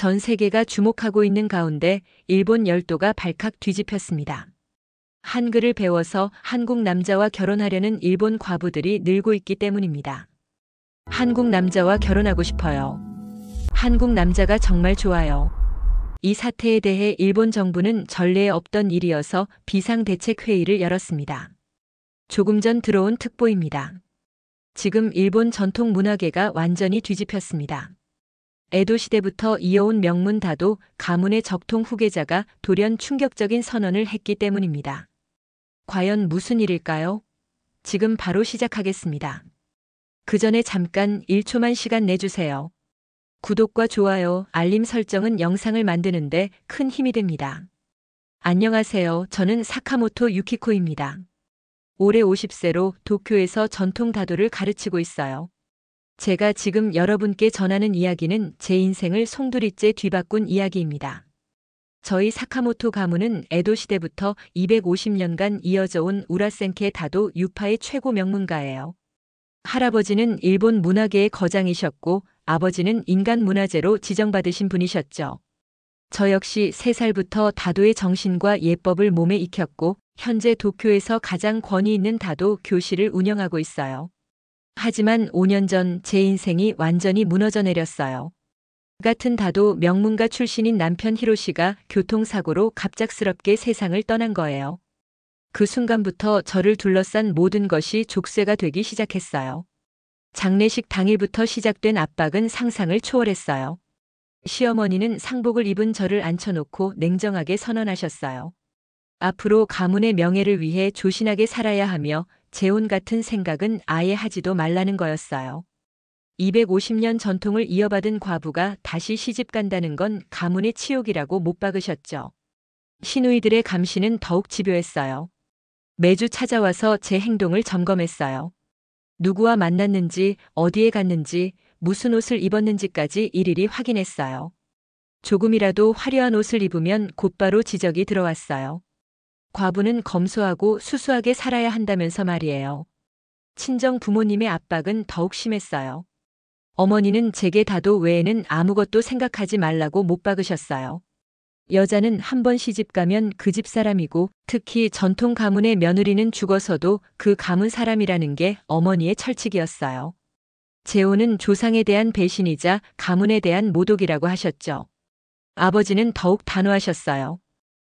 전 세계가 주목하고 있는 가운데 일본 열도가 발칵 뒤집혔습니다. 한글을 배워서 한국 남자와 결혼하려는 일본 과부들이 늘고 있기 때문입니다. 한국 남자와 결혼하고 싶어요. 한국 남자가 정말 좋아요. 이 사태에 대해 일본 정부는 전례에 없던 일이어서 비상대책회의를 열었습니다. 조금 전 들어온 특보입니다. 지금 일본 전통 문화계가 완전히 뒤집혔습니다. 에도 시대부터 이어온 명문 다도 가문의 적통 후계자가 돌연 충격적인 선언을 했기 때문입니다. 과연 무슨 일일까요? 지금 바로 시작하겠습니다. 그 전에 잠깐 1초만 시간 내주세요. 구독과 좋아요, 알림 설정은 영상을 만드는데 큰 힘이 됩니다. 안녕하세요. 저는 사카모토 유키코입니다. 올해 50세로 도쿄에서 전통 다도를 가르치고 있어요. 제가 지금 여러분께 전하는 이야기는 제 인생을 송두리째 뒤바꾼 이야기입니다. 저희 사카모토 가문은 에도 시대부터 250년간 이어져 온 우라센케 다도 유파의 최고 명문가예요. 할아버지는 일본 문화계의 거장이셨고 아버지는 인간 문화재로 지정받으신 분이셨죠. 저 역시 3살부터 다도의 정신과 예법을 몸에 익혔고 현재 도쿄에서 가장 권위 있는 다도 교실을 운영하고 있어요. 하지만 5년 전 제 인생이 완전히 무너져 내렸어요. 같은 다도 명문가 출신인 남편 히로시가 교통사고로 갑작스럽게 세상을 떠난 거예요. 그 순간부터 저를 둘러싼 모든 것이 족쇄가 되기 시작했어요. 장례식 당일부터 시작된 압박은 상상을 초월했어요. 시어머니는 상복을 입은 저를 앉혀놓고 냉정하게 선언하셨어요. 앞으로 가문의 명예를 위해 조신하게 살아야 하며 재혼 같은 생각은 아예 하지도 말라는 거였어요. 250년 전통을 이어받은 과부가 다시 시집 간다는 건 가문의 치욕이라고 못 박으셨죠. 시누이들의 감시는 더욱 집요했어요. 매주 찾아와서 제 행동을 점검했어요. 누구와 만났는지, 어디에 갔는지, 무슨 옷을 입었는지까지 일일이 확인했어요. 조금이라도 화려한 옷을 입으면 곧바로 지적이 들어왔어요. 과부는 검소하고 수수하게 살아야 한다면서 말이에요. 친정 부모님의 압박은 더욱 심했어요. 어머니는 제게 다도 외에는 아무것도 생각하지 말라고 못 박으셨어요. 여자는 한 번 시집 가면 그 집 사람이고 특히 전통 가문의 며느리는 죽어서도 그 가문 사람이라는 게 어머니의 철칙이었어요. 재혼은 조상에 대한 배신이자 가문에 대한 모독이라고 하셨죠. 아버지는 더욱 단호하셨어요.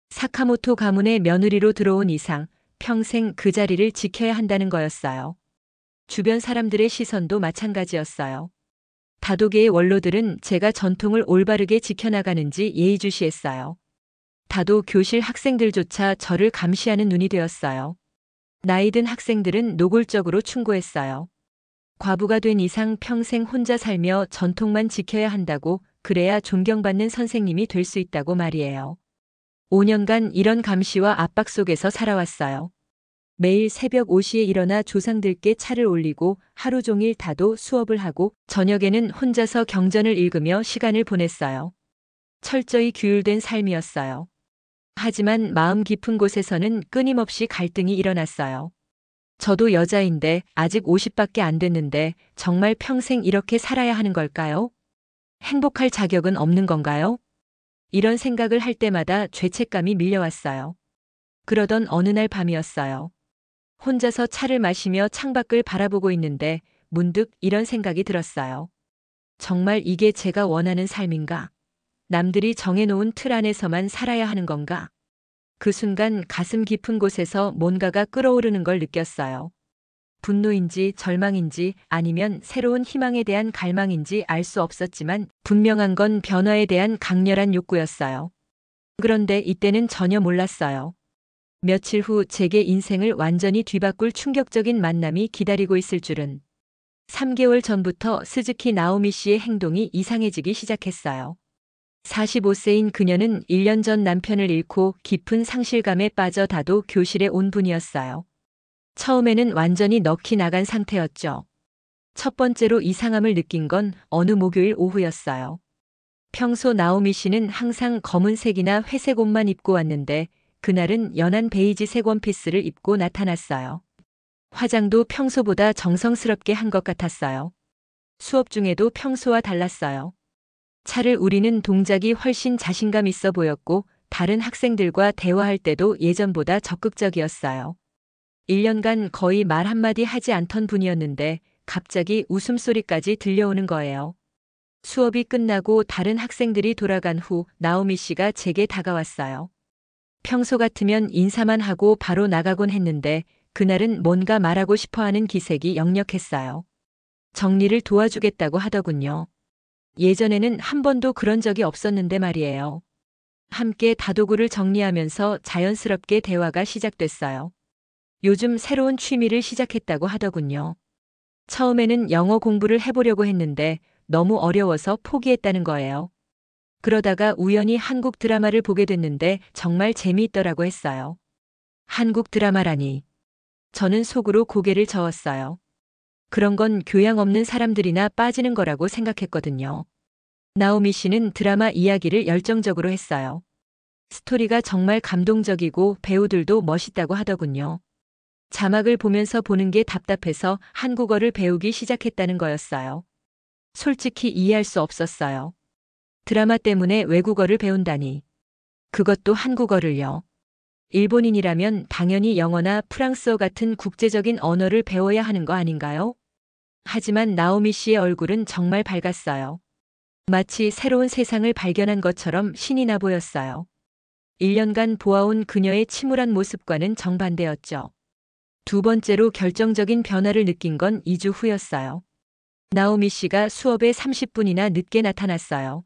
사카모토 가문의 며느리로 들어온 이상 평생 그 자리를 지켜야 한다는 거였어요. 주변 사람들의 시선도 마찬가지였어요. 다도계의 원로들은 제가 전통을 올바르게 지켜나가는지 예의주시했어요. 다도 교실 학생들조차 저를 감시하는 눈이 되었어요. 나이든 학생들은 노골적으로 충고했어요. 과부가 된 이상 평생 혼자 살며 전통만 지켜야 한다고, 그래야 존경받는 선생님이 될 수 있다고 말이에요. 5년간 이런 감시와 압박 속에서 살아왔어요. 매일 새벽 5시에 일어나 조상들께 차를 올리고 하루 종일 다도 수업을 하고 저녁에는 혼자서 경전을 읽으며 시간을 보냈어요. 철저히 규율된 삶이었어요. 하지만 마음 깊은 곳에서는 끊임없이 갈등이 일어났어요. 저도 여자인데 아직 50밖에 안 됐는데 정말 평생 이렇게 살아야 하는 걸까요? 행복할 자격은 없는 건가요? 이런 생각을 할 때마다 죄책감이 밀려왔어요. 그러던 어느 날 밤이었어요. 혼자서 차를 마시며 창밖을 바라보고 있는데 문득 이런 생각이 들었어요. 정말 이게 제가 원하는 삶인가? 남들이 정해놓은 틀 안에서만 살아야 하는 건가? 그 순간 가슴 깊은 곳에서 뭔가가 끓어오르는 걸 느꼈어요. 분노인지 절망인지 아니면 새로운 희망에 대한 갈망인지 알 수 없었지만 분명한 건 변화에 대한 강렬한 욕구였어요. 그런데 이때는 전혀 몰랐어요. 며칠 후 제게 인생을 완전히 뒤바꿀 충격적인 만남이 기다리고 있을 줄은. 3개월 전부터 스즈키 나오미 씨의 행동이 이상해지기 시작했어요. 45세인 그녀는 1년 전 남편을 잃고 깊은 상실감에 빠져 다도 교실에 온 분이었어요. 처음에는 완전히 넋이 나간 상태였죠. 첫 번째로 이상함을 느낀 건 어느 목요일 오후였어요. 평소 나오미 씨는 항상 검은색이나 회색 옷만 입고 왔는데 그날은 연한 베이지색 원피스를 입고 나타났어요. 화장도 평소보다 정성스럽게 한 것 같았어요. 수업 중에도 평소와 달랐어요. 차를 우리는 동작이 훨씬 자신감 있어 보였고 다른 학생들과 대화할 때도 예전보다 적극적이었어요. 1년간 거의 말 한마디 하지 않던 분이었는데 갑자기 웃음소리까지 들려오는 거예요. 수업이 끝나고 다른 학생들이 돌아간 후 나오미 씨가 제게 다가왔어요. 평소 같으면 인사만 하고 바로 나가곤 했는데 그날은 뭔가 말하고 싶어 하는 기색이 역력했어요. 정리를 도와주겠다고 하더군요. 예전에는 한 번도 그런 적이 없었는데 말이에요. 함께 다도구를 정리하면서 자연스럽게 대화가 시작됐어요. 요즘 새로운 취미를 시작했다고 하더군요. 처음에는 영어 공부를 해보려고 했는데 너무 어려워서 포기했다는 거예요. 그러다가 우연히 한국 드라마를 보게 됐는데 정말 재미있더라고 했어요. 한국 드라마라니. 저는 속으로 고개를 저었어요. 그런 건 교양 없는 사람들이나 빠지는 거라고 생각했거든요. 나오미 씨는 드라마 이야기를 열정적으로 했어요. 스토리가 정말 감동적이고 배우들도 멋있다고 하더군요. 자막을 보면서 보는 게 답답해서 한국어를 배우기 시작했다는 거였어요. 솔직히 이해할 수 없었어요. 드라마 때문에 외국어를 배운다니. 그것도 한국어를요. 일본인이라면 당연히 영어나 프랑스어 같은 국제적인 언어를 배워야 하는 거 아닌가요? 하지만 나오미 씨의 얼굴은 정말 밝았어요. 마치 새로운 세상을 발견한 것처럼 신이 나 보였어요. 1년간 보아온 그녀의 침울한 모습과는 정반대였죠. 두 번째로 결정적인 변화를 느낀 건 2주 후였어요. 나오미 씨가 수업에 30분이나 늦게 나타났어요.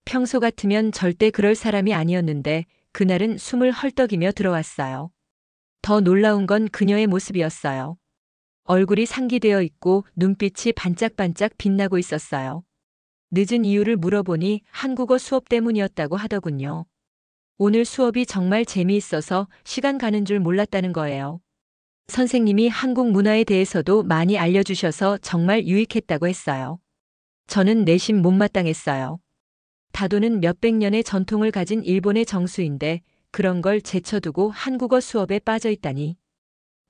평소 같으면 절대 그럴 사람이 아니었는데 그날은 숨을 헐떡이며 들어왔어요. 더 놀라운 건 그녀의 모습이었어요. 얼굴이 상기되어 있고 눈빛이 반짝반짝 빛나고 있었어요. 늦은 이유를 물어보니 한국어 수업 때문이었다고 하더군요. 오늘 수업이 정말 재미있어서 시간 가는 줄 몰랐다는 거예요. 선생님이 한국 문화에 대해서도 많이 알려주셔서 정말 유익했다고 했어요. 저는 내심 못마땅했어요. 다도는 몇백 년의 전통을 가진 일본의 정수인데 그런 걸 제쳐두고 한국어 수업에 빠져 있다니.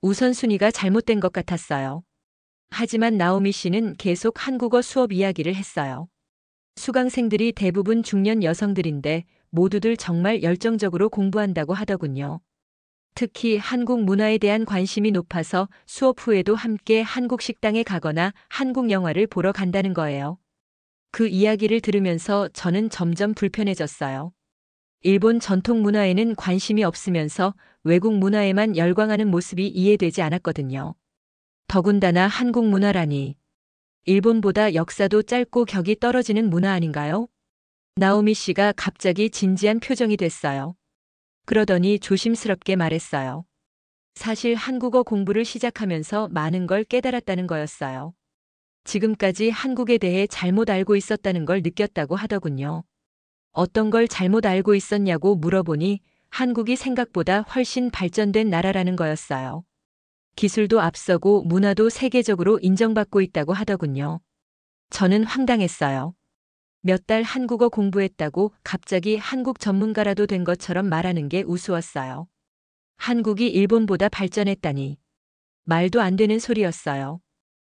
우선순위가 잘못된 것 같았어요. 하지만 나오미 씨는 계속 한국어 수업 이야기를 했어요. 수강생들이 대부분 중년 여성들인데 모두들 정말 열정적으로 공부한다고 하더군요. 특히 한국 문화에 대한 관심이 높아서 수업 후에도 함께 한국 식당에 가거나 한국 영화를 보러 간다는 거예요. 그 이야기를 들으면서 저는 점점 불편해졌어요. 일본 전통 문화에는 관심이 없으면서 외국 문화에만 열광하는 모습이 이해되지 않았거든요. 더군다나 한국 문화라니. 일본보다 역사도 짧고 격이 떨어지는 문화 아닌가요? 나오미 씨가 갑자기 진지한 표정이 됐어요. 그러더니 조심스럽게 말했어요. 사실 한국어 공부를 시작하면서 많은 걸 깨달았다는 거였어요. 지금까지 한국에 대해 잘못 알고 있었다는 걸 느꼈다고 하더군요. 어떤 걸 잘못 알고 있었냐고 물어보니 한국이 생각보다 훨씬 발전된 나라라는 거였어요. 기술도 앞서고 문화도 세계적으로 인정받고 있다고 하더군요. 저는 황당했어요. 몇 달 한국어 공부했다고 갑자기 한국 전문가라도 된 것처럼 말하는 게 우스웠어요. 한국이 일본보다 발전했다니. 말도 안 되는 소리였어요.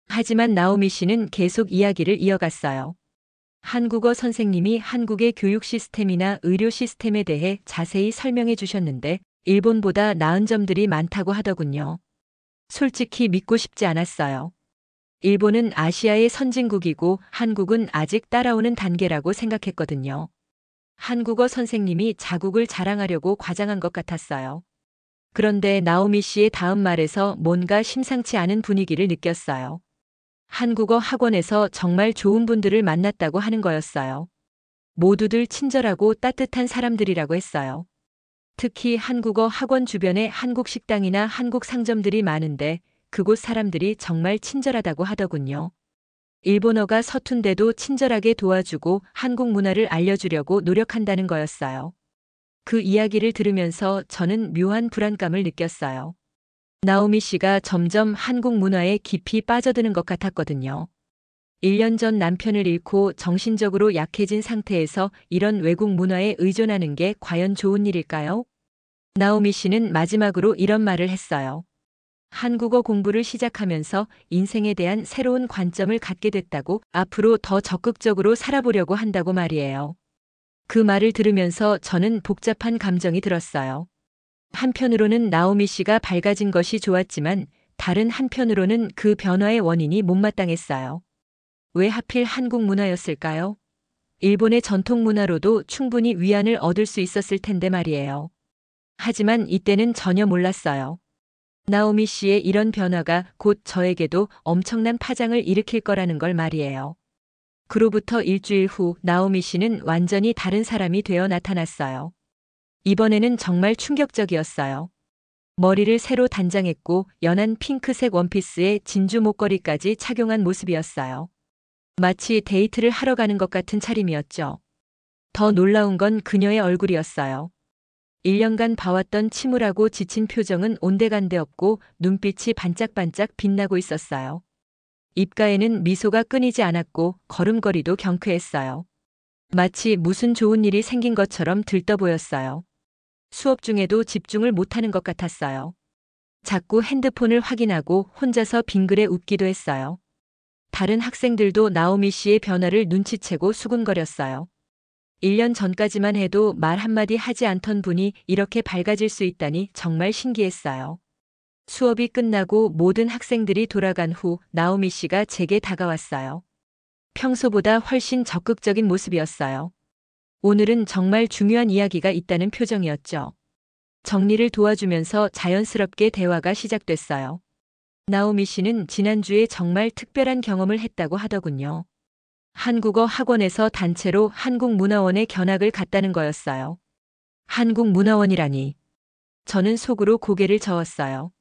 하지만 나오미 씨는 계속 이야기를 이어갔어요. 한국어 선생님이 한국의 교육 시스템이나 의료 시스템에 대해 자세히 설명해 주셨는데 일본보다 나은 점들이 많다고 하더군요. 솔직히 믿고 싶지 않았어요. 일본은 아시아의 선진국이고 한국은 아직 따라오는 단계라고 생각했거든요. 한국어 선생님이 자국을 자랑하려고 과장한 것 같았어요. 그런데 나오미 씨의 다음 말에서 뭔가 심상치 않은 분위기를 느꼈어요. 한국어 학원에서 정말 좋은 분들을 만났다고 하는 거였어요. 모두들 친절하고 따뜻한 사람들이라고 했어요. 특히 한국어 학원 주변에 한국 식당이나 한국 상점들이 많은데 그곳 사람들이 정말 친절하다고 하더군요. 일본어가 서툰데도 친절하게 도와주고 한국 문화를 알려주려고 노력한다는 거였어요. 그 이야기를 들으면서 저는 묘한 불안감을 느꼈어요. 나오미 씨가 점점 한국 문화에 깊이 빠져드는 것 같았거든요. 1년 전 남편을 잃고 정신적으로 약해진 상태에서 이런 외국 문화에 의존하는 게 과연 좋은 일일까요? 나오미 씨는 마지막으로 이런 말을 했어요. 한국어 공부를 시작하면서 인생에 대한 새로운 관점을 갖게 됐다고, 앞으로 더 적극적으로 살아보려고 한다고 말이에요. 그 말을 들으면서 저는 복잡한 감정이 들었어요. 한편으로는 나오미 씨가 밝아진 것이 좋았지만 다른 한편으로는 그 변화의 원인이 못마땅했어요. 왜 하필 한국 문화였을까요? 일본의 전통 문화로도 충분히 위안을 얻을 수 있었을 텐데 말이에요. 하지만 이때는 전혀 몰랐어요. 나오미 씨의 이런 변화가 곧 저에게도 엄청난 파장을 일으킬 거라는 걸 말이에요. 그로부터 일주일 후 나오미 씨는 완전히 다른 사람이 되어 나타났어요. 이번에는 정말 충격적이었어요. 머리를 새로 단장했고 연한 핑크색 원피스에 진주 목걸이까지 착용한 모습이었어요. 마치 데이트를 하러 가는 것 같은 차림이었죠. 더 놀라운 건 그녀의 얼굴이었어요. 1년간 봐왔던 침울하고 지친 표정은 온데간데 없고 눈빛이 반짝반짝 빛나고 있었어요. 입가에는 미소가 끊이지 않았고 걸음걸이도 경쾌했어요. 마치 무슨 좋은 일이 생긴 것처럼 들떠 보였어요. 수업 중에도 집중을 못하는 것 같았어요. 자꾸 핸드폰을 확인하고 혼자서 빙그레 웃기도 했어요. 다른 학생들도 나오미 씨의 변화를 눈치채고 수군거렸어요. 1년 전까지만 해도 말 한마디 하지 않던 분이 이렇게 밝아질 수 있다니 정말 신기했어요. 수업이 끝나고 모든 학생들이 돌아간 후 나오미 씨가 제게 다가왔어요. 평소보다 훨씬 적극적인 모습이었어요. 오늘은 정말 중요한 이야기가 있다는 표정이었죠. 정리를 도와주면서 자연스럽게 대화가 시작됐어요. 나오미 씨는 지난주에 정말 특별한 경험을 했다고 하더군요. 한국어 학원에서 단체로 한국문화원에 견학을 갔다는 거였어요. 한국문화원이라니. 저는 속으로 고개를 저었어요.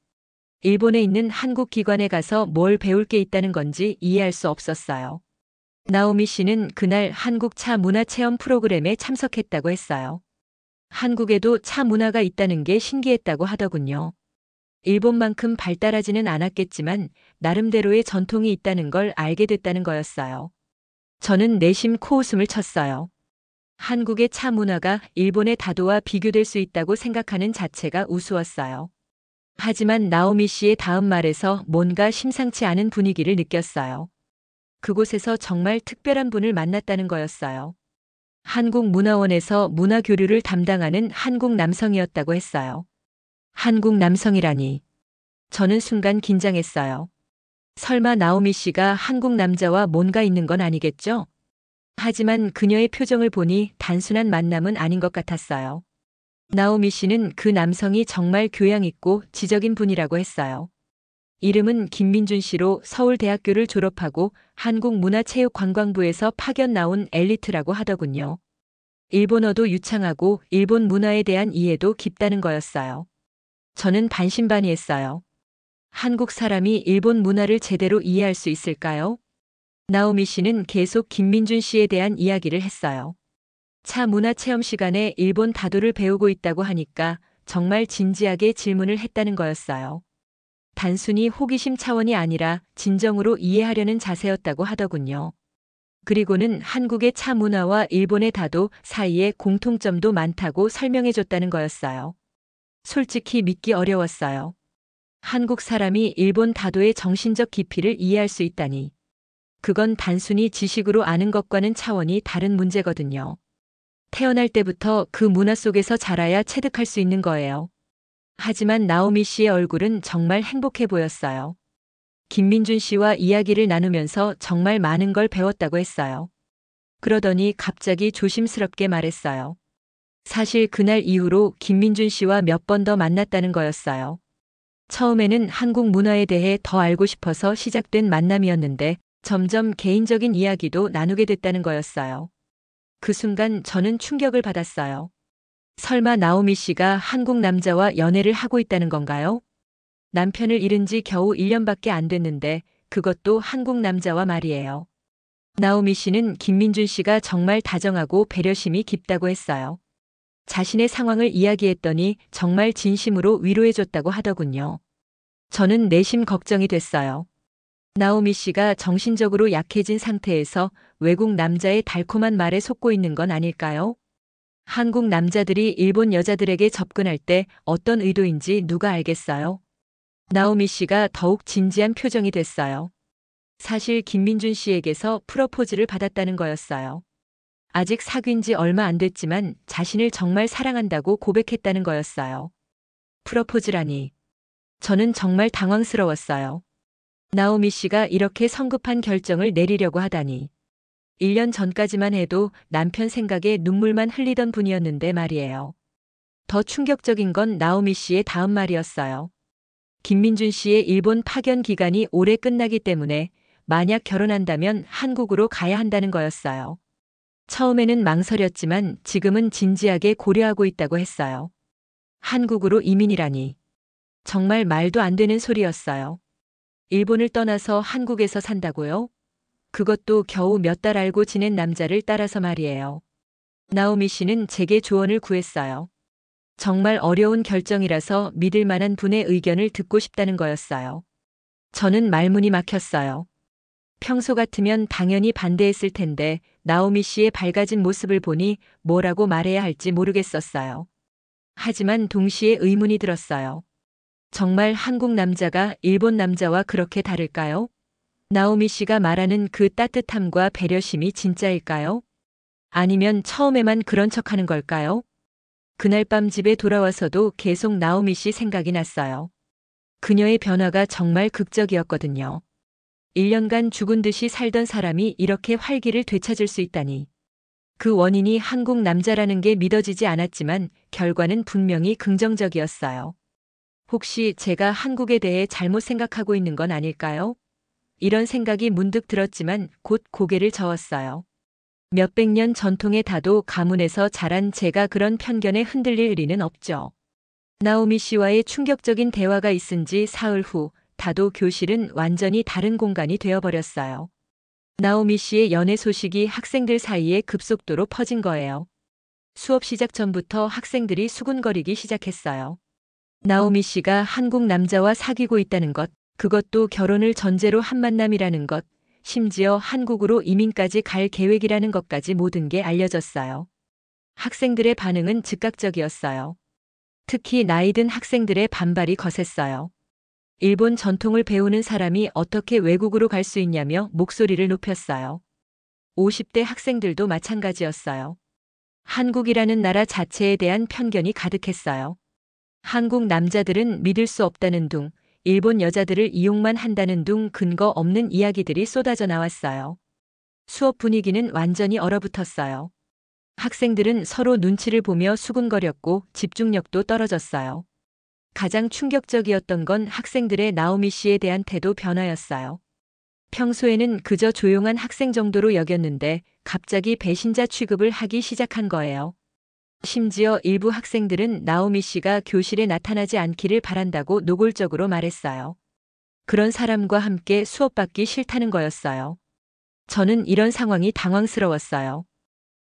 일본에 있는 한국 기관에 가서 뭘 배울 게 있다는 건지 이해할 수 없었어요. 나오미 씨는 그날 한국 차 문화 체험 프로그램에 참석했다고 했어요. 한국에도 차 문화가 있다는 게 신기했다고 하더군요. 일본만큼 발달하지는 않았겠지만 나름대로의 전통이 있다는 걸 알게 됐다는 거였어요. 저는 내심 코웃음을 쳤어요. 한국의 차 문화가 일본의 다도와 비교될 수 있다고 생각하는 자체가 우스웠어요. 하지만 나오미 씨의 다음 말에서 뭔가 심상치 않은 분위기를 느꼈어요. 그곳에서 정말 특별한 분을 만났다는 거였어요. 한국문화원에서 문화교류를 담당하는 한국 남성이었다고 했어요. 한국 남성이라니. 저는 순간 긴장했어요. 설마 나오미 씨가 한국 남자와 뭔가 있는 건 아니겠죠? 하지만 그녀의 표정을 보니 단순한 만남은 아닌 것 같았어요. 나오미 씨는 그 남성이 정말 교양 있고 지적인 분이라고 했어요. 이름은 김민준 씨로 서울대학교를 졸업하고 한국문화체육관광부에서 파견 나온 엘리트라고 하더군요. 일본어도 유창하고 일본 문화에 대한 이해도 깊다는 거였어요. 저는 반신반의했어요. 한국 사람이 일본 문화를 제대로 이해할 수 있을까요? 나오미 씨는 계속 김민준 씨에 대한 이야기를 했어요. 차 문화 체험 시간에 일본 다도를 배우고 있다고 하니까 정말 진지하게 질문을 했다는 거였어요. 단순히 호기심 차원이 아니라 진정으로 이해하려는 자세였다고 하더군요. 그리고는 한국의 차 문화와 일본의 다도 사이에 공통점도 많다고 설명해 줬다는 거였어요. 솔직히 믿기 어려웠어요. 한국 사람이 일본 다도의 정신적 깊이를 이해할 수 있다니. 그건 단순히 지식으로 아는 것과는 차원이 다른 문제거든요. 태어날 때부터 그 문화 속에서 자라야 체득할 수 있는 거예요. 하지만 나오미 씨의 얼굴은 정말 행복해 보였어요. 김민준 씨와 이야기를 나누면서 정말 많은 걸 배웠다고 했어요. 그러더니 갑자기 조심스럽게 말했어요. 사실 그날 이후로 김민준 씨와 몇 번 더 만났다는 거였어요. 처음에는 한국 문화에 대해 더 알고 싶어서 시작된 만남이었는데 점점 개인적인 이야기도 나누게 됐다는 거였어요. 그 순간 저는 충격을 받았어요. 설마 나오미 씨가 한국 남자와 연애를 하고 있다는 건가요? 남편을 잃은 지 겨우 1년밖에 안 됐는데 그것도 한국 남자와 말이에요. 나오미 씨는 김민준 씨가 정말 다정하고 배려심이 깊다고 했어요. 자신의 상황을 이야기했더니 정말 진심으로 위로해줬다고 하더군요. 저는 내심 걱정이 됐어요. 나오미 씨가 정신적으로 약해진 상태에서 외국 남자의 달콤한 말에 속고 있는 건 아닐까요? 한국 남자들이 일본 여자들에게 접근할 때 어떤 의도인지 누가 알겠어요? 나오미 씨가 더욱 진지한 표정이 됐어요. 사실 김민준 씨에게서 프로포즈를 받았다는 거였어요. 아직 사귄 지 얼마 안 됐지만 자신을 정말 사랑한다고 고백했다는 거였어요. 프로포즈라니. 저는 정말 당황스러웠어요. 나오미 씨가 이렇게 성급한 결정을 내리려고 하다니. 1년 전까지만 해도 남편 생각에 눈물만 흘리던 분이었는데 말이에요. 더 충격적인 건 나오미 씨의 다음 말이었어요. 김민준 씨의 일본 파견 기간이 올해 끝나기 때문에 만약 결혼한다면 한국으로 가야 한다는 거였어요. 처음에는 망설였지만 지금은 진지하게 고려하고 있다고 했어요. 한국으로 이민이라니. 정말 말도 안 되는 소리였어요. 일본을 떠나서 한국에서 산다고요? 그것도 겨우 몇 달 알고 지낸 남자를 따라서 말이에요. 나오미 씨는 제게 조언을 구했어요. 정말 어려운 결정이라서 믿을 만한 분의 의견을 듣고 싶다는 거였어요. 저는 말문이 막혔어요. 평소 같으면 당연히 반대했을 텐데 나오미 씨의 밝아진 모습을 보니 뭐라고 말해야 할지 모르겠었어요. 하지만 동시에 의문이 들었어요. 정말 한국 남자가 일본 남자와 그렇게 다를까요? 나오미 씨가 말하는 그 따뜻함과 배려심이 진짜일까요? 아니면 처음에만 그런 척하는 걸까요? 그날 밤 집에 돌아와서도 계속 나오미 씨 생각이 났어요. 그녀의 변화가 정말 극적이었거든요. 1년간 죽은 듯이 살던 사람이 이렇게 활기를 되찾을 수 있다니. 그 원인이 한국 남자라는 게 믿어지지 않았지만 결과는 분명히 긍정적이었어요. 혹시 제가 한국에 대해 잘못 생각하고 있는 건 아닐까요? 이런 생각이 문득 들었지만 곧 고개를 저었어요. 몇백 년 전통의 다도 가문에서 자란 제가 그런 편견에 흔들릴 리는 없죠. 나오미 씨와의 충격적인 대화가 있은 지 사흘 후 다도 교실은 완전히 다른 공간이 되어버렸어요. 나오미 씨의 연애 소식이 학생들 사이에 급속도로 퍼진 거예요. 수업 시작 전부터 학생들이 수군거리기 시작했어요. 나오미 씨가 한국 남자와 사귀고 있다는 것, 그것도 결혼을 전제로 한 만남이라는 것, 심지어 한국으로 이민까지 갈 계획이라는 것까지 모든 게 알려졌어요. 학생들의 반응은 즉각적이었어요. 특히 나이 든 학생들의 반발이 거셌어요. 일본 전통을 배우는 사람이 어떻게 외국으로 갈 수 있냐며 목소리를 높였어요. 50대 학생들도 마찬가지였어요. 한국이라는 나라 자체에 대한 편견이 가득했어요. 한국 남자들은 믿을 수 없다는 둥, 일본 여자들을 이용만 한다는 둥 근거 없는 이야기들이 쏟아져 나왔어요. 수업 분위기는 완전히 얼어붙었어요. 학생들은 서로 눈치를 보며 수군거렸고 집중력도 떨어졌어요. 가장 충격적이었던 건 학생들의 나오미 씨에 대한 태도 변화였어요. 평소에는 그저 조용한 학생 정도로 여겼는데 갑자기 배신자 취급을 하기 시작한 거예요. 심지어 일부 학생들은 나오미 씨가 교실에 나타나지 않기를 바란다고 노골적으로 말했어요. 그런 사람과 함께 수업받기 싫다는 거였어요. 저는 이런 상황이 당황스러웠어요.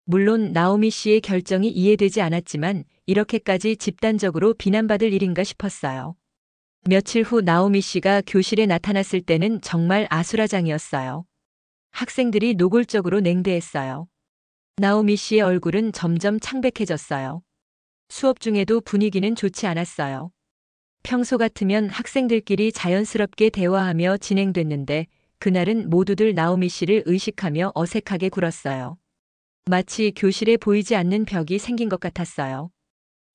물론 나오미 씨의 결정이 이해되지 않았지만 이렇게까지 집단적으로 비난받을 일인가 싶었어요. 며칠 후 나오미 씨가 교실에 나타났을 때는 정말 아수라장이었어요. 학생들이 노골적으로 냉대했어요. 나오미 씨의 얼굴은 점점 창백해졌어요. 수업 중에도 분위기는 좋지 않았어요. 평소 같으면 학생들끼리 자연스럽게 대화하며 진행됐는데 그날은 모두들 나오미 씨를 의식하며 어색하게 굴었어요. 마치 교실에 보이지 않는 벽이 생긴 것 같았어요.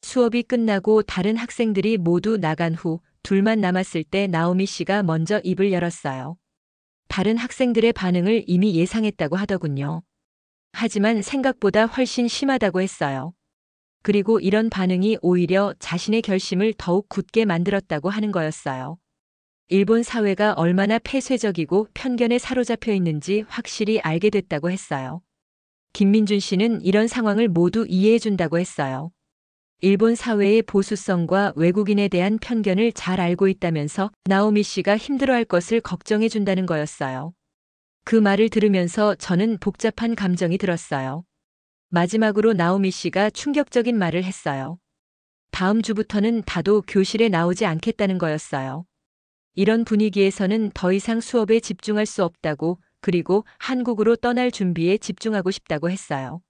수업이 끝나고 다른 학생들이 모두 나간 후 둘만 남았을 때 나오미 씨가 먼저 입을 열었어요. 다른 학생들의 반응을 이미 예상했다고 하더군요. 하지만 생각보다 훨씬 심하다고 했어요. 그리고 이런 반응이 오히려 자신의 결심을 더욱 굳게 만들었다고 하는 거였어요. 일본 사회가 얼마나 폐쇄적이고 편견에 사로잡혀 있는지 확실히 알게 됐다고 했어요. 김민준 씨는 이런 상황을 모두 이해해준다고 했어요. 일본 사회의 보수성과 외국인에 대한 편견을 잘 알고 있다면서 나오미 씨가 힘들어할 것을 걱정해준다는 거였어요. 그 말을 들으면서 저는 복잡한 감정이 들었어요. 마지막으로 나오미 씨가 충격적인 말을 했어요. 다음 주부터는 다도 교실에 나오지 않겠다는 거였어요. 이런 분위기에서는 더 이상 수업에 집중할 수 없다고, 그리고 한국으로 떠날 준비에 집중하고 싶다고 했어요.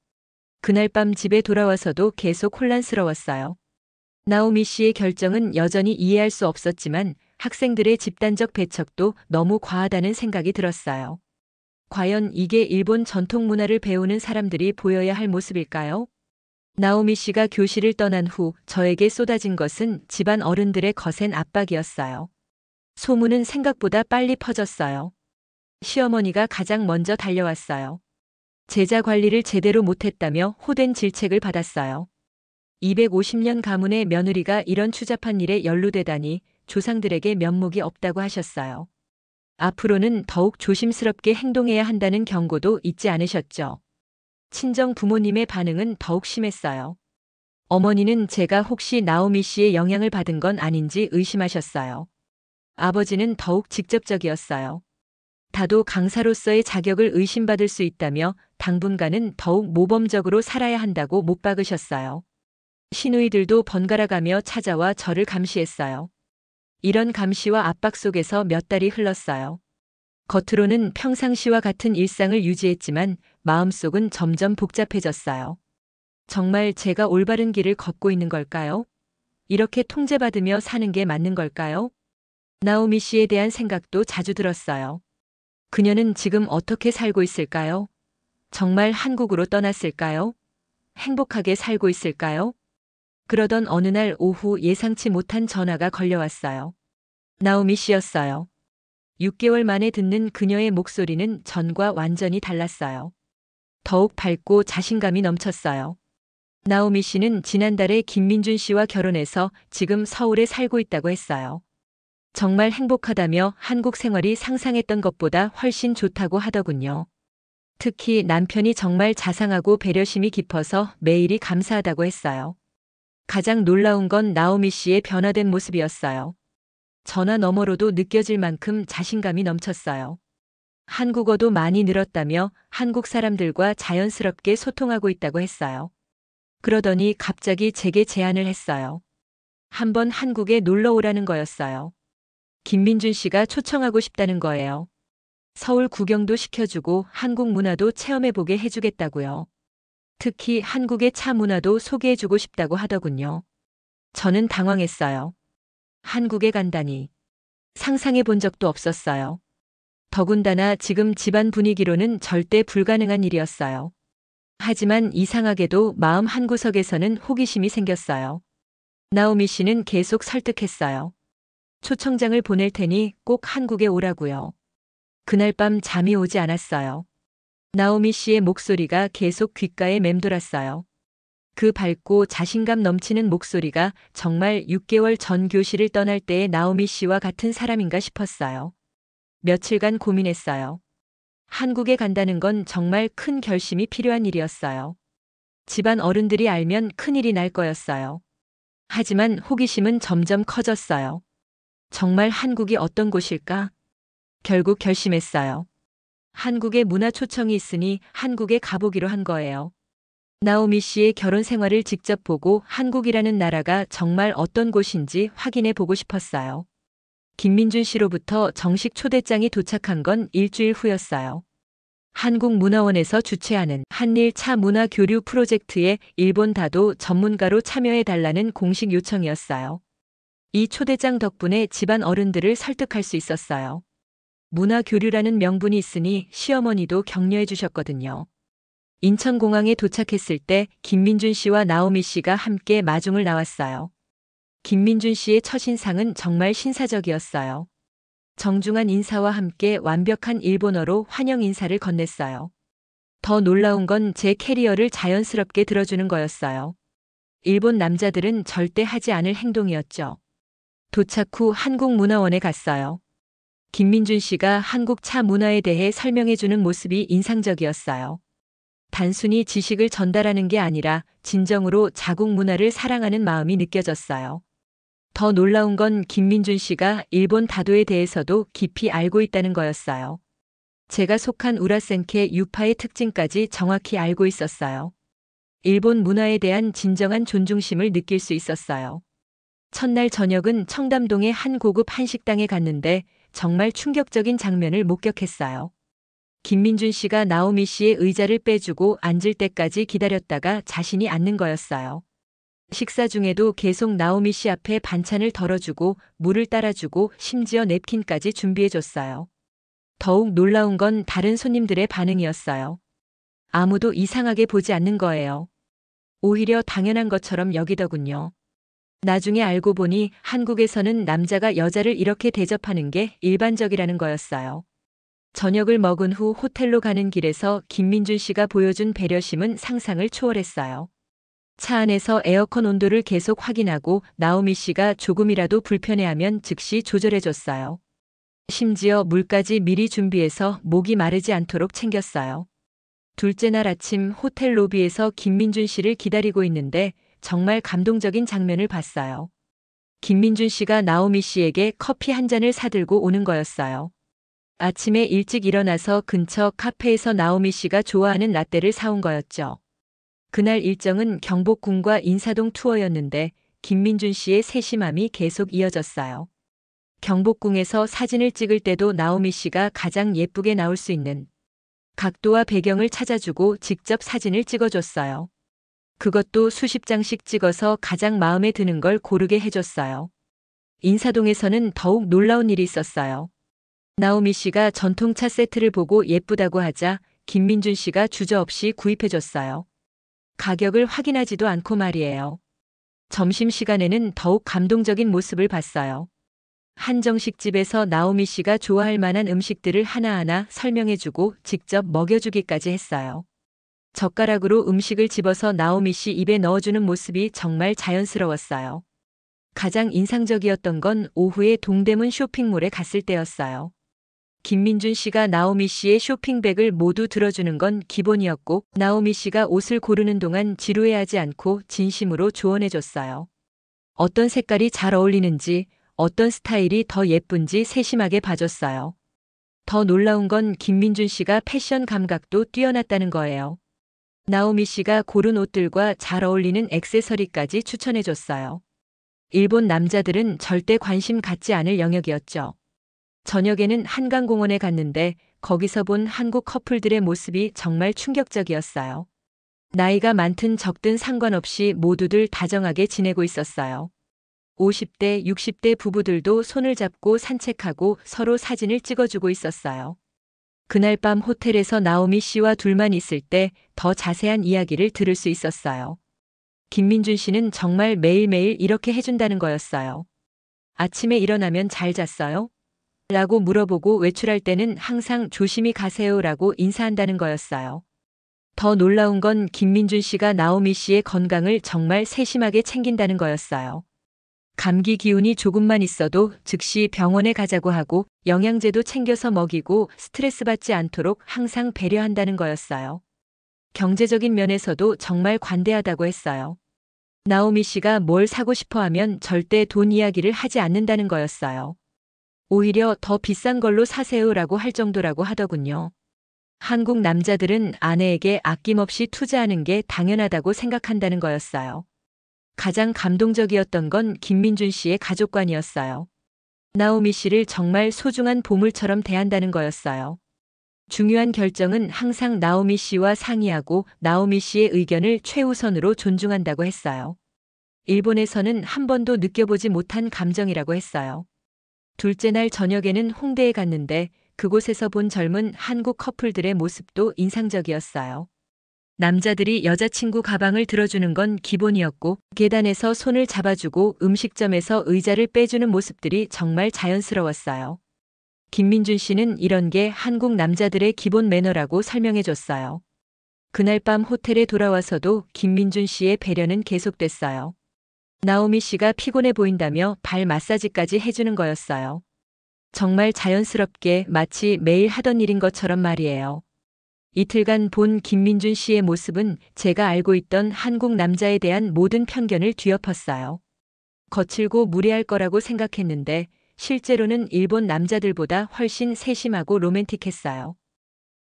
그날 밤 집에 돌아와서도 계속 혼란스러웠어요. 나오미 씨의 결정은 여전히 이해할 수 없었지만 학생들의 집단적 배척도 너무 과하다는 생각이 들었어요. 과연 이게 일본 전통 문화를 배우는 사람들이 보여야 할 모습일까요? 나오미 씨가 교실을 떠난 후 저에게 쏟아진 것은 집안 어른들의 거센 압박이었어요. 소문은 생각보다 빨리 퍼졌어요. 시어머니가 가장 먼저 달려왔어요. 제자 관리를 제대로 못했다며 호된 질책을 받았어요. 250년 가문의 며느리가 이런 추잡한 일에 연루되다니 조상들에게 면목이 없다고 하셨어요. 앞으로는 더욱 조심스럽게 행동해야 한다는 경고도 잊지 않으셨죠. 친정 부모님의 반응은 더욱 심했어요. 어머니는 제가 혹시 나오미 씨의 영향을 받은 건 아닌지 의심하셨어요. 아버지는 더욱 직접적이었어요. 다도 강사로서의 자격을 의심받을 수 있다며 당분간은 더욱 모범적으로 살아야 한다고 못 박으셨어요. 시누이들도 번갈아가며 찾아와 저를 감시했어요. 이런 감시와 압박 속에서 몇 달이 흘렀어요. 겉으로는 평상시와 같은 일상을 유지했지만 마음속은 점점 복잡해졌어요. 정말 제가 올바른 길을 걷고 있는 걸까요? 이렇게 통제받으며 사는 게 맞는 걸까요? 나오미 씨에 대한 생각도 자주 들었어요. 그녀는 지금 어떻게 살고 있을까요? 정말 한국으로 떠났을까요? 행복하게 살고 있을까요? 그러던 어느 날 오후 예상치 못한 전화가 걸려왔어요. 나오미 씨였어요. 6개월 만에 듣는 그녀의 목소리는 전과 완전히 달랐어요. 더욱 밝고 자신감이 넘쳤어요. 나오미 씨는 지난달에 김민준 씨와 결혼해서 지금 서울에 살고 있다고 했어요. 정말 행복하다며 한국 생활이 상상했던 것보다 훨씬 좋다고 하더군요. 특히 남편이 정말 자상하고 배려심이 깊어서 매일이 감사하다고 했어요. 가장 놀라운 건 나오미 씨의 변화된 모습이었어요. 전화 너머로도 느껴질 만큼 자신감이 넘쳤어요. 한국어도 많이 늘었다며 한국 사람들과 자연스럽게 소통하고 있다고 했어요. 그러더니 갑자기 제게 제안을 했어요. 한번 한국에 놀러 오라는 거였어요. 김민준 씨가 초청하고 싶다는 거예요. 서울 구경도 시켜주고 한국 문화도 체험해보게 해주겠다고요. 특히 한국의 차 문화도 소개해주고 싶다고 하더군요. 저는 당황했어요. 한국에 간다니. 상상해 본 적도 없었어요. 더군다나 지금 집안 분위기로는 절대 불가능한 일이었어요. 하지만 이상하게도 마음 한구석에서는 호기심이 생겼어요. 나오미 씨는 계속 설득했어요. 초청장을 보낼 테니 꼭 한국에 오라고요. 그날 밤 잠이 오지 않았어요. 나오미 씨의 목소리가 계속 귓가에 맴돌았어요. 그 밝고 자신감 넘치는 목소리가 정말 6개월 전 교실을 떠날 때의 나오미 씨와 같은 사람인가 싶었어요. 며칠간 고민했어요. 한국에 간다는 건 정말 큰 결심이 필요한 일이었어요. 집안 어른들이 알면 큰일이 날 거였어요. 하지만 호기심은 점점 커졌어요. 정말 한국이 어떤 곳일까? 결국 결심했어요. 한국에 문화 초청이 있으니 한국에 가보기로 한 거예요. 나오미 씨의 결혼 생활을 직접 보고 한국이라는 나라가 정말 어떤 곳인지 확인해 보고 싶었어요. 김민준 씨로부터 정식 초대장이 도착한 건 일주일 후였어요. 한국문화원에서 주최하는 한일 차 문화 교류 프로젝트에 일본 다도 전문가로 참여해 달라는 공식 요청이었어요. 이 초대장 덕분에 집안 어른들을 설득할 수 있었어요. 문화 교류라는 명분이 있으니 시어머니도 격려해 주셨거든요. 인천공항에 도착했을 때 김민준 씨와 나오미 씨가 함께 마중을 나왔어요. 김민준 씨의 첫인상은 정말 신사적이었어요. 정중한 인사와 함께 완벽한 일본어로 환영 인사를 건넸어요. 더 놀라운 건 제 캐리어를 자연스럽게 들어주는 거였어요. 일본 남자들은 절대 하지 않을 행동이었죠. 도착 후 한국문화원에 갔어요. 김민준 씨가 한국 차 문화에 대해 설명해주는 모습이 인상적이었어요. 단순히 지식을 전달하는 게 아니라 진정으로 자국 문화를 사랑하는 마음이 느껴졌어요. 더 놀라운 건 김민준 씨가 일본 다도에 대해서도 깊이 알고 있다는 거였어요. 제가 속한 우라센케 유파의 특징까지 정확히 알고 있었어요. 일본 문화에 대한 진정한 존중심을 느낄 수 있었어요. 첫날 저녁은 청담동의 한 고급 한식당에 갔는데 정말 충격적인 장면을 목격했어요. 김민준 씨가 나오미 씨의 의자를 빼주고 앉을 때까지 기다렸다가 자신이 앉는 거였어요. 식사 중에도 계속 나오미 씨 앞에 반찬을 덜어주고 물을 따라주고 심지어 냅킨까지 준비해줬어요. 더욱 놀라운 건 다른 손님들의 반응이었어요. 아무도 이상하게 보지 않는 거예요. 오히려 당연한 것처럼 여기더군요. 나중에 알고 보니 한국에서는 남자가 여자를 이렇게 대접하는 게 일반적이라는 거였어요. 저녁을 먹은 후 호텔로 가는 길에서 김민준 씨가 보여준 배려심은 상상을 초월했어요. 차 안에서 에어컨 온도를 계속 확인하고 나오미 씨가 조금이라도 불편해하면 즉시 조절해줬어요. 심지어 물까지 미리 준비해서 목이 마르지 않도록 챙겼어요. 둘째 날 아침 호텔 로비에서 김민준 씨를 기다리고 있는데 정말 감동적인 장면을 봤어요. 김민준 씨가 나오미 씨에게 커피 한 잔을 사들고 오는 거였어요. 아침에 일찍 일어나서 근처 카페에서 나오미 씨가 좋아하는 라떼를 사온 거였죠. 그날 일정은 경복궁과 인사동 투어였는데 김민준 씨의 세심함이 계속 이어졌어요. 경복궁에서 사진을 찍을 때도 나오미 씨가 가장 예쁘게 나올 수 있는 각도와 배경을 찾아주고 직접 사진을 찍어줬어요. 그것도 수십 장씩 찍어서 가장 마음에 드는 걸 고르게 해줬어요. 인사동에서는 더욱 놀라운 일이 있었어요. 나오미 씨가 전통차 세트를 보고 예쁘다고 하자 김민준 씨가 주저없이 구입해줬어요. 가격을 확인하지도 않고 말이에요. 점심시간에는 더욱 감동적인 모습을 봤어요. 한정식집에서 나오미 씨가 좋아할 만한 음식들을 하나하나 설명해주고 직접 먹여주기까지 했어요. 젓가락으로 음식을 집어서 나오미 씨 입에 넣어주는 모습이 정말 자연스러웠어요. 가장 인상적이었던 건 오후에 동대문 쇼핑몰에 갔을 때였어요. 김민준 씨가 나오미 씨의 쇼핑백을 모두 들어주는 건 기본이었고 나오미 씨가 옷을 고르는 동안 지루해하지 않고 진심으로 조언해줬어요. 어떤 색깔이 잘 어울리는지 어떤 스타일이 더 예쁜지 세심하게 봐줬어요. 더 놀라운 건 김민준 씨가 패션 감각도 뛰어났다는 거예요. 나오미 씨가 고른 옷들과 잘 어울리는 액세서리까지 추천해줬어요. 일본 남자들은 절대 관심 갖지 않을 영역이었죠. 저녁에는 한강공원에 갔는데 거기서 본 한국 커플들의 모습이 정말 충격적이었어요. 나이가 많든 적든 상관없이 모두들 다정하게 지내고 있었어요. 50대, 60대 부부들도 손을 잡고 산책하고 서로 사진을 찍어주고 있었어요. 그날 밤 호텔에서 나오미 씨와 둘만 있을 때 더 자세한 이야기를 들을 수 있었어요. 김민준 씨는 정말 매일매일 이렇게 해준다는 거였어요. 아침에 일어나면 잘 잤어요? 라고 물어보고 외출할 때는 항상 조심히 가세요 라고 인사한다는 거였어요. 더 놀라운 건 김민준 씨가 나오미 씨의 건강을 정말 세심하게 챙긴다는 거였어요. 감기 기운이 조금만 있어도 즉시 병원에 가자고 하고 영양제도 챙겨서 먹이고 스트레스 받지 않도록 항상 배려한다는 거였어요. 경제적인 면에서도 정말 관대하다고 했어요. 나오미 씨가 뭘 사고 싶어 하면 절대 돈 이야기를 하지 않는다는 거였어요. 오히려 더 비싼 걸로 사세요라고 할 정도라고 하더군요. 한국 남자들은 아내에게 아낌없이 투자하는 게 당연하다고 생각한다는 거였어요. 가장 감동적이었던 건 김민준 씨의 가족관이었어요. 나오미 씨를 정말 소중한 보물처럼 대한다는 거였어요. 중요한 결정은 항상 나오미 씨와 상의하고 나오미 씨의 의견을 최우선으로 존중한다고 했어요. 일본에서는 한 번도 느껴보지 못한 감정이라고 했어요. 둘째 날 저녁에는 홍대에 갔는데 그곳에서 본 젊은 한국 커플들의 모습도 인상적이었어요. 남자들이 여자친구 가방을 들어주는 건 기본이었고 계단에서 손을 잡아주고 음식점에서 의자를 빼주는 모습들이 정말 자연스러웠어요. 김민준 씨는 이런 게 한국 남자들의 기본 매너라고 설명해줬어요. 그날 밤 호텔에 돌아와서도 김민준 씨의 배려는 계속됐어요. 나오미 씨가 피곤해 보인다며 발 마사지까지 해주는 거였어요. 정말 자연스럽게 마치 매일 하던 일인 것처럼 말이에요. 이틀간 본 김민준 씨의 모습은 제가 알고 있던 한국 남자에 대한 모든 편견을 뒤엎었어요. 거칠고 무례할 거라고 생각했는데 실제로는 일본 남자들보다 훨씬 세심하고 로맨틱했어요.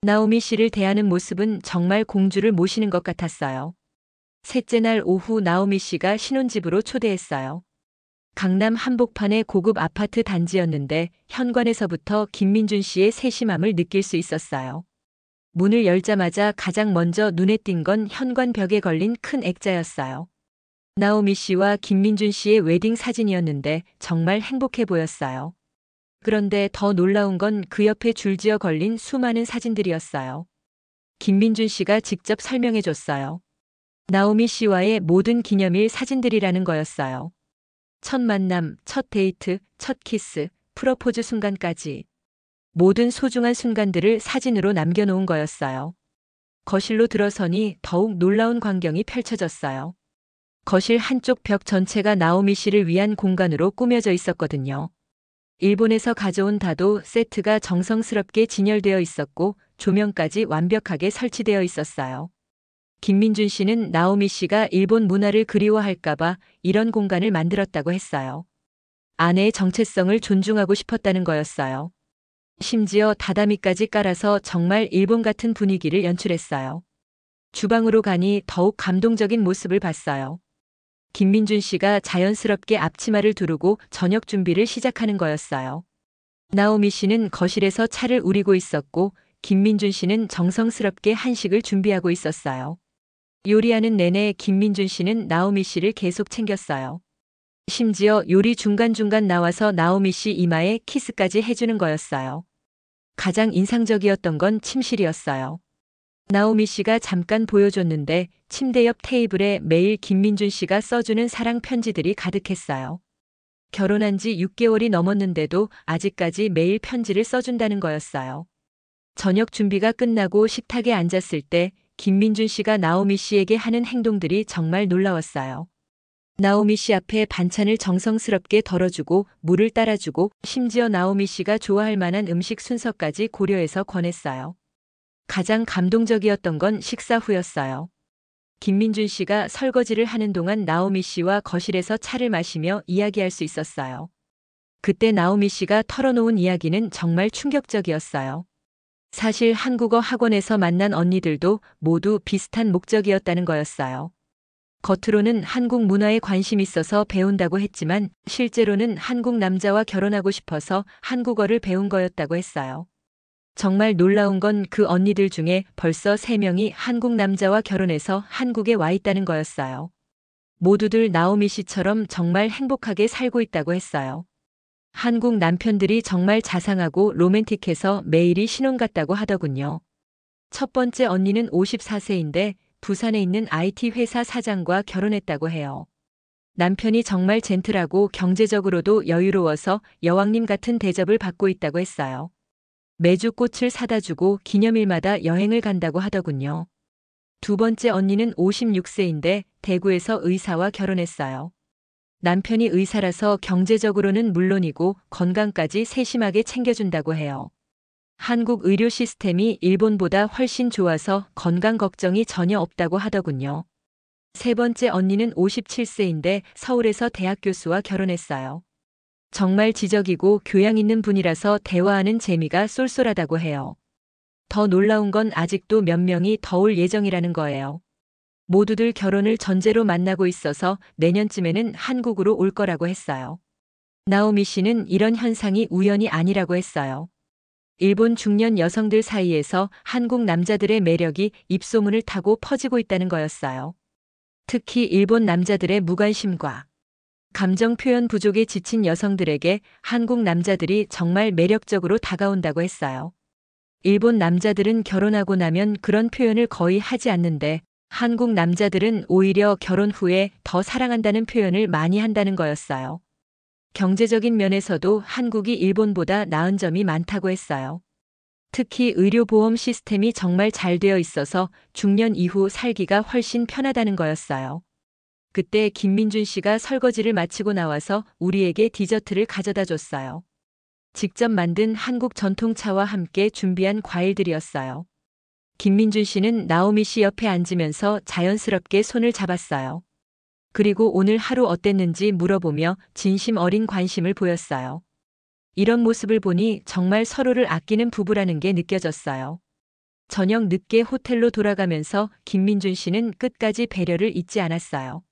나오미 씨를 대하는 모습은 정말 공주를 모시는 것 같았어요. 셋째 날 오후 나오미 씨가 신혼집으로 초대했어요. 강남 한복판의 고급 아파트 단지였는데 현관에서부터 김민준 씨의 세심함을 느낄 수 있었어요. 문을 열자마자 가장 먼저 눈에 띈 건 현관 벽에 걸린 큰 액자였어요. 나오미 씨와 김민준 씨의 웨딩 사진이었는데 정말 행복해 보였어요. 그런데 더 놀라운 건 그 옆에 줄지어 걸린 수많은 사진들이었어요. 김민준 씨가 직접 설명해 줬어요. 나오미 씨와의 모든 기념일 사진들이라는 거였어요. 첫 만남, 첫 데이트, 첫 키스, 프러포즈 순간까지 모든 소중한 순간들을 사진으로 남겨놓은 거였어요. 거실로 들어서니 더욱 놀라운 광경이 펼쳐졌어요. 거실 한쪽 벽 전체가 나오미 씨를 위한 공간으로 꾸며져 있었거든요. 일본에서 가져온 다도 세트가 정성스럽게 진열되어 있었고 조명까지 완벽하게 설치되어 있었어요. 김민준 씨는 나오미 씨가 일본 문화를 그리워할까봐 이런 공간을 만들었다고 했어요. 아내의 정체성을 존중하고 싶었다는 거였어요. 심지어 다다미까지 깔아서 정말 일본 같은 분위기를 연출했어요. 주방으로 가니 더욱 감동적인 모습을 봤어요. 김민준 씨가 자연스럽게 앞치마를 두르고 저녁 준비를 시작하는 거였어요. 나오미 씨는 거실에서 차를 우리고 있었고 김민준 씨는 정성스럽게 한식을 준비하고 있었어요. 요리하는 내내 김민준 씨는 나오미 씨를 계속 챙겼어요. 심지어 요리 중간중간 나와서 나오미 씨 이마에 키스까지 해주는 거였어요. 가장 인상적이었던 건 침실이었어요. 나오미 씨가 잠깐 보여줬는데 침대 옆 테이블에 매일 김민준 씨가 써주는 사랑 편지들이 가득했어요. 결혼한 지 6개월이 넘었는데도 아직까지 매일 편지를 써준다는 거였어요. 저녁 준비가 끝나고 식탁에 앉았을 때 김민준 씨가 나오미 씨에게 하는 행동들이 정말 놀라웠어요. 나오미 씨 앞에 반찬을 정성스럽게 덜어주고 물을 따라주고 심지어 나오미 씨가 좋아할 만한 음식 순서까지 고려해서 권했어요. 가장 감동적이었던 건 식사 후였어요. 김민준 씨가 설거지를 하는 동안 나오미 씨와 거실에서 차를 마시며 이야기할 수 있었어요. 그때 나오미 씨가 털어놓은 이야기는 정말 충격적이었어요. 사실 한국어 학원에서 만난 언니들도 모두 비슷한 목적이었다는 거였어요. 겉으로는 한국 문화에 관심 있어서 배운다고 했지만 실제로는 한국 남자와 결혼하고 싶어서 한국어를 배운 거였다고 했어요. 정말 놀라운 건 그 언니들 중에 벌써 3명이 한국 남자와 결혼해서 한국에 와 있다는 거였어요. 모두들 나오미 씨처럼 정말 행복하게 살고 있다고 했어요. 한국 남편들이 정말 자상하고 로맨틱해서 매일이 신혼 같다고 하더군요. 첫 번째 언니는 54세인데 부산에 있는 IT 회사 사장과 결혼했다고 해요. 남편이 정말 젠틀하고 경제적으로도 여유로워서 여왕님 같은 대접을 받고 있다고 했어요. 매주 꽃을 사다 주고 기념일마다 여행을 간다고 하더군요. 두 번째 언니는 56세인데 대구에서 의사와 결혼했어요. 남편이 의사라서 경제적으로는 물론이고 건강까지 세심하게 챙겨준다고 해요. 한국 의료 시스템이 일본보다 훨씬 좋아서 건강 걱정이 전혀 없다고 하더군요. 세 번째 언니는 57세인데 서울에서 대학 교수와 결혼했어요. 정말 지적이고 교양 있는 분이라서 대화하는 재미가 쏠쏠하다고 해요. 더 놀라운 건 아직도 몇 명이 더 올 예정이라는 거예요. 모두들 결혼을 전제로 만나고 있어서 내년쯤에는 한국으로 올 거라고 했어요. 나오미 씨는 이런 현상이 우연이 아니라고 했어요. 일본 중년 여성들 사이에서 한국 남자들의 매력이 입소문을 타고 퍼지고 있다는 거였어요. 특히 일본 남자들의 무관심과 감정 표현 부족에 지친 여성들에게 한국 남자들이 정말 매력적으로 다가온다고 했어요. 일본 남자들은 결혼하고 나면 그런 표현을 거의 하지 않는데 한국 남자들은 오히려 결혼 후에 더 사랑한다는 표현을 많이 한다는 거였어요. 경제적인 면에서도 한국이 일본보다 나은 점이 많다고 했어요. 특히 의료보험 시스템이 정말 잘 되어 있어서 중년 이후 살기가 훨씬 편하다는 거였어요. 그때 김민준 씨가 설거지를 마치고 나와서 우리에게 디저트를 가져다 줬어요. 직접 만든 한국 전통차와 함께 준비한 과일들이었어요. 김민준 씨는 나오미 씨 옆에 앉으면서 자연스럽게 손을 잡았어요. 그리고 오늘 하루 어땠는지 물어보며 진심 어린 관심을 보였어요. 이런 모습을 보니 정말 서로를 아끼는 부부라는 게 느껴졌어요. 저녁 늦게 호텔로 돌아가면서 김민준 씨는 끝까지 배려를 잊지 않았어요.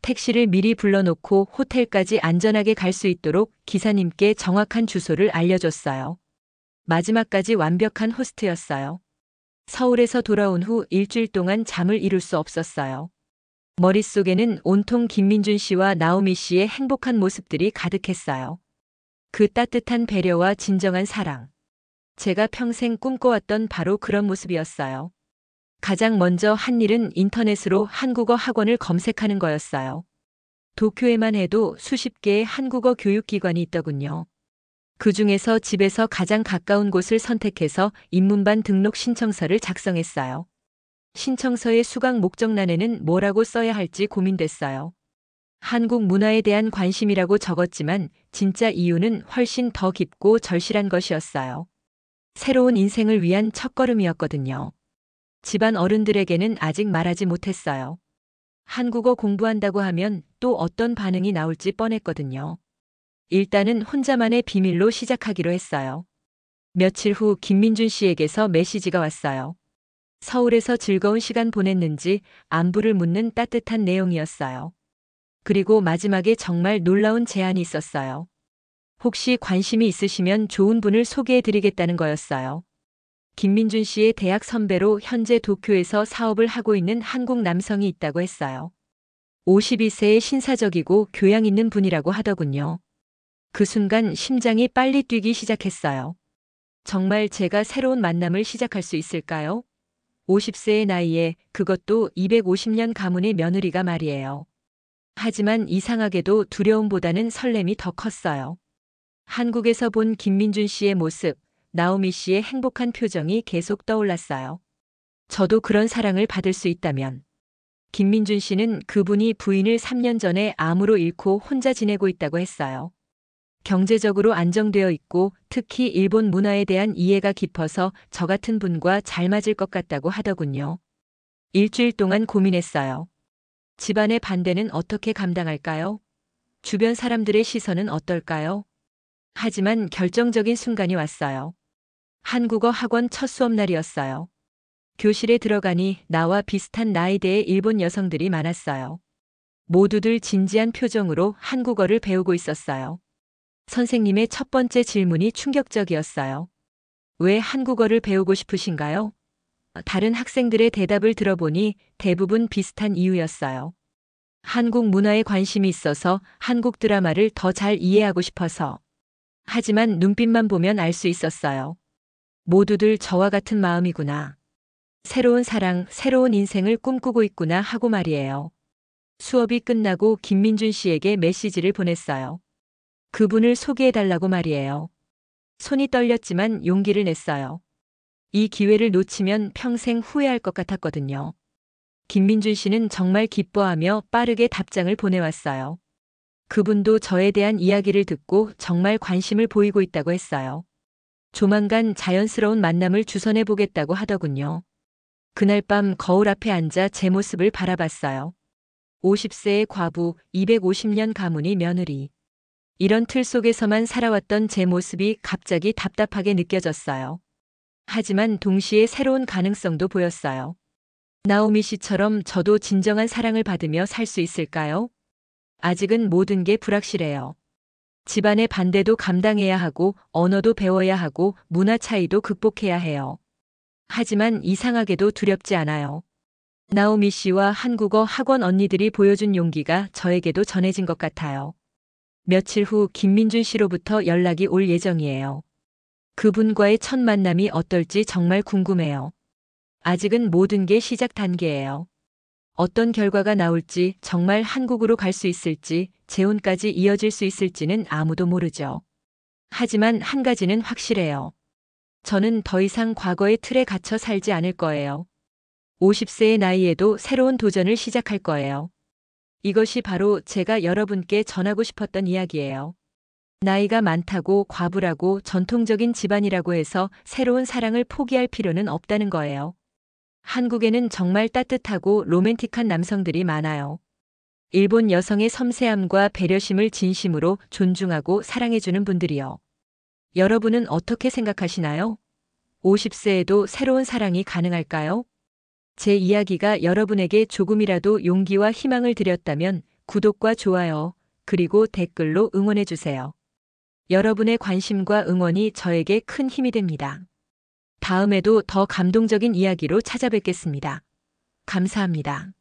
택시를 미리 불러놓고 호텔까지 안전하게 갈 수 있도록 기사님께 정확한 주소를 알려줬어요. 마지막까지 완벽한 호스트였어요. 서울에서 돌아온 후 일주일 동안 잠을 이룰 수 없었어요. 머릿속에는 온통 김민준 씨와 나오미 씨의 행복한 모습들이 가득했어요. 그 따뜻한 배려와 진정한 사랑. 제가 평생 꿈꿔왔던 바로 그런 모습이었어요. 가장 먼저 한 일은 인터넷으로 한국어 학원을 검색하는 거였어요. 도쿄에만 해도 수십 개의 한국어 교육기관이 있더군요. 그 중에서 집에서 가장 가까운 곳을 선택해서 입문반 등록 신청서를 작성했어요. 신청서의 수강 목적란에는 뭐라고 써야 할지 고민됐어요. 한국 문화에 대한 관심이라고 적었지만 진짜 이유는 훨씬 더 깊고 절실한 것이었어요. 새로운 인생을 위한 첫걸음이었거든요. 집안 어른들에게는 아직 말하지 못했어요. 한국어 공부한다고 하면 또 어떤 반응이 나올지 뻔했거든요. 일단은 혼자만의 비밀로 시작하기로 했어요. 며칠 후 김민준 씨에게서 메시지가 왔어요. 서울에서 즐거운 시간 보냈는지 안부를 묻는 따뜻한 내용이었어요. 그리고 마지막에 정말 놀라운 제안이 있었어요. 혹시 관심이 있으시면 좋은 분을 소개해드리겠다는 거였어요. 김민준 씨의 대학 선배로 현재 도쿄에서 사업을 하고 있는 한국 남성이 있다고 했어요. 52세의 신사적이고 교양 있는 분이라고 하더군요. 그 순간 심장이 빨리 뛰기 시작했어요. 정말 제가 새로운 만남을 시작할 수 있을까요? 50세의 나이에 그것도 250년 가문의 며느리가 말이에요. 하지만 이상하게도 두려움보다는 설렘이 더 컸어요. 한국에서 본 김민준 씨의 모습, 나오미 씨의 행복한 표정이 계속 떠올랐어요. 저도 그런 사랑을 받을 수 있다면. 김민준 씨는 그분이 부인을 3년 전에 암으로 잃고 혼자 지내고 있다고 했어요. 경제적으로 안정되어 있고 특히 일본 문화에 대한 이해가 깊어서 저 같은 분과 잘 맞을 것 같다고 하더군요. 일주일 동안 고민했어요. 집안의 반대는 어떻게 감당할까요? 주변 사람들의 시선은 어떨까요? 하지만 결정적인 순간이 왔어요. 한국어 학원 첫 수업 날이었어요. 교실에 들어가니 나와 비슷한 나이대의 일본 여성들이 많았어요. 모두들 진지한 표정으로 한국어를 배우고 있었어요. 선생님의 첫 번째 질문이 충격적이었어요. 왜 한국어를 배우고 싶으신가요? 다른 학생들의 대답을 들어보니 대부분 비슷한 이유였어요. 한국 문화에 관심이 있어서 한국 드라마를 더 잘 이해하고 싶어서. 하지만 눈빛만 보면 알 수 있었어요. 모두들 저와 같은 마음이구나. 새로운 사랑, 새로운 인생을 꿈꾸고 있구나 하고 말이에요. 수업이 끝나고 김민준 씨에게 메시지를 보냈어요. 그분을 소개해달라고 말이에요. 손이 떨렸지만 용기를 냈어요. 이 기회를 놓치면 평생 후회할 것 같았거든요. 김민준 씨는 정말 기뻐하며 빠르게 답장을 보내왔어요. 그분도 저에 대한 이야기를 듣고 정말 관심을 보이고 있다고 했어요. 조만간 자연스러운 만남을 주선해 보겠다고 하더군요. 그날 밤 거울 앞에 앉아 제 모습을 바라봤어요. 50세의 과부, 250년 가문의 며느리. 이런 틀 속에서만 살아왔던 제 모습이 갑자기 답답하게 느껴졌어요. 하지만 동시에 새로운 가능성도 보였어요. 나오미 씨처럼 저도 진정한 사랑을 받으며 살 수 있을까요? 아직은 모든 게 불확실해요. 집안의 반대도 감당해야 하고 언어도 배워야 하고 문화 차이도 극복해야 해요. 하지만 이상하게도 두렵지 않아요. 나오미 씨와 한국어 학원 언니들이 보여준 용기가 저에게도 전해진 것 같아요. 며칠 후 김민준 씨로부터 연락이 올 예정이에요. 그분과의 첫 만남이 어떨지 정말 궁금해요. 아직은 모든 게 시작 단계예요. 어떤 결과가 나올지, 정말 한국으로 갈 수 있을지, 재혼까지 이어질 수 있을지는 아무도 모르죠. 하지만 한 가지는 확실해요. 저는 더 이상 과거의 틀에 갇혀 살지 않을 거예요. 50세의 나이에도 새로운 도전을 시작할 거예요. 이것이 바로 제가 여러분께 전하고 싶었던 이야기예요. 나이가 많다고 과부라고 전통적인 집안이라고 해서 새로운 사랑을 포기할 필요는 없다는 거예요. 한국에는 정말 따뜻하고 로맨틱한 남성들이 많아요. 일본 여성의 섬세함과 배려심을 진심으로 존중하고 사랑해주는 분들이요. 여러분은 어떻게 생각하시나요? 50세에도 새로운 사랑이 가능할까요? 제 이야기가 여러분에게 조금이라도 용기와 희망을 드렸다면 구독과 좋아요, 그리고 댓글로 응원해주세요. 여러분의 관심과 응원이 저에게 큰 힘이 됩니다. 다음에도 더 감동적인 이야기로 찾아뵙겠습니다. 감사합니다.